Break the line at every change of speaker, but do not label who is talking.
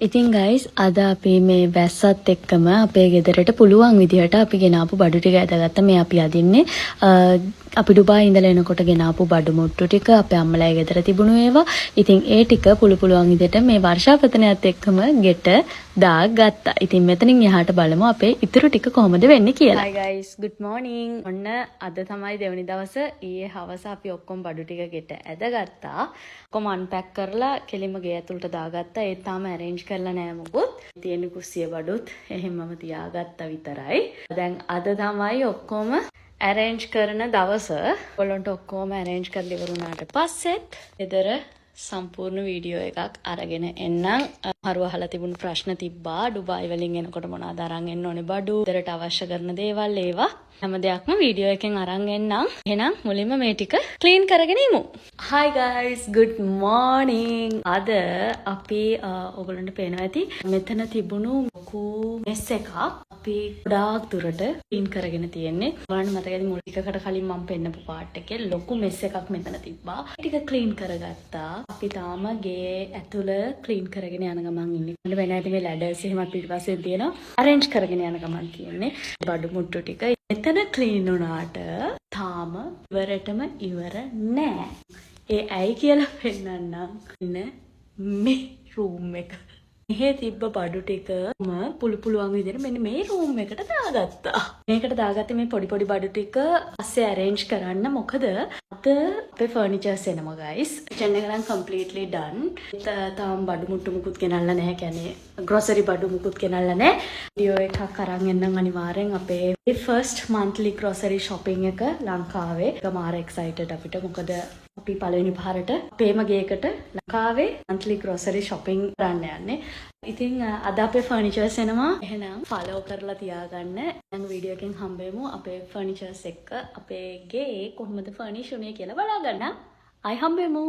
ඉතින් ගයිස් අද අපි මේ වැස්සත් එක්කම අපේ ගෙදරට පුළුවන් විදිහට අපි ගෙනාපු බඩු ටික ඇදගත්තා. මේ අපි අදින්නේ අපි ඩුබායි ඉඳලා එනකොට ගෙනාපු බඩු මුට්ටු ටික අපේ අම්මලාගේ ගෙදර තිබුණු ඒවා. ඉතින් ඒ ටික පුළුවන් විදිහට මේ වර්ෂාපතනයත් එක්කම ගෙට දාගත්තා. ඉතින් මෙතනින් එහාට බලමු අපේ ඉතුරු ටික කොහොමද වෙන්නේ කියලා. Hi guys, good morning. ඔන්න අද තමයි දෙවනි දවස. ඊයේ හවස අපි ඔක්කොම බඩු ටික ගෙට ඇදගත්තා. ඔක්කොම අන්පැක් කරලා කෙලින්ම ගේ ඇතුළට දාගත්තා. ඒ තාම arrange කරලා නෑ මොකුත්. තියෙන කුස්සිය බඩුත් එහෙමම තියාගත්තා විතරයි. දැන් අද තමයි ඔක්කොම arrange කරන දවස. ඔයගොල්ලන්ට ඔක්කොම arrange කරලා ඉවරුණාට පස්සෙත් ගෙදර සම්පූර්ණ වීඩියෝ එකක් අරගෙන එන්නම්. හරුව අහලා තිබුණු ප්‍රශ්න තිබ්බා. ඩුබායි වලින් එනකොට මොනවද අරන් එන්න ඕනේ බඩු, ගෙදරට අවශ්‍ය කරන දේවල් ඒවා හැම දෙයක්ම වීඩියෝ එකෙන් අරන් එන්නම්. එහෙනම් මුලින්ම මේ ටික ක්ලීන් කරගෙන ඉමු. Hi guys, good morning. අද අපි ඔයගොල්ලන්ට පේනවා ඇති මෙතන තිබුණු ලොකු මෙස් එකක් අපි ගොඩාක් දුරට ක්ලීන් කරගෙන තියෙන්නේ. ඔයාලට මතකද මුල් ටිකකට කලින් මම පෙන්නපු පාර්ට් එකේ ලොකු මෙස් එකක් මෙතන තිබ්බා. ටික ක්ලීන් කරගත්තා. අපි තාම ගේ ඇතුළ ක්ලීන් කරගෙන යන ගමන් ඉන්නේ. මම වෙන ඇති මේ ලැඩර්ස් එහෙමත් පිටිපස්සේ තියෙනවා. arrange කරගෙන යන ගමන් කියන්නේ. බඩු මුට්ටු ටික මෙතන ක්ලීන් වුණාට තාම ඉවරටම ඉවර නෑ. ඒ ඇයි කියලා පෙන්නන්නම්. ඉන්න මේ රූම් එක. මෙහෙ තිබ්බ බඩු ටිකම පුළුවන් විදිහට මෙන්න මේ රූම් එකට දාගත්තා. මේකට දාගත්තේ මේ පොඩි බඩු ටික පස්සේ arrange කරන්න. මොකද අද අපේ ෆර්නිචර්ස් එනවා guys. කිචන් එක නම් completely done. තාම බඩු මුට්ටු මුකුත් ගෙනල්ලා නැහැ. කියන්නේ grocery බඩු මුකුත් ගෙනල්ලා නැහැ. වීඩියෝ එකක් අරන් එන්නම් අනිවාර්යෙන් අපේ first monthly grocery shopping එක ලංකාවේ. ඒක මාර excited අපිට. මොකද අපි පළවෙනි පාරට අපේම ගේකට ලංකාවේ monthly grocery shopping කරන්න යන්නේ. ඉතින් අද අපේ ෆර්නිචර්ස් එනවා. එහෙනම් follow කරලා තියාගන්න. දැන් වීඩියෝ එකෙන් හම්බෙමු අපේ ෆර්නිචර්ස් එක්ක අපේ ගේ කොහොමද ෆර්නිෂ් වුනේ කියලා බලාගන්න. ආයි හම්බෙමු.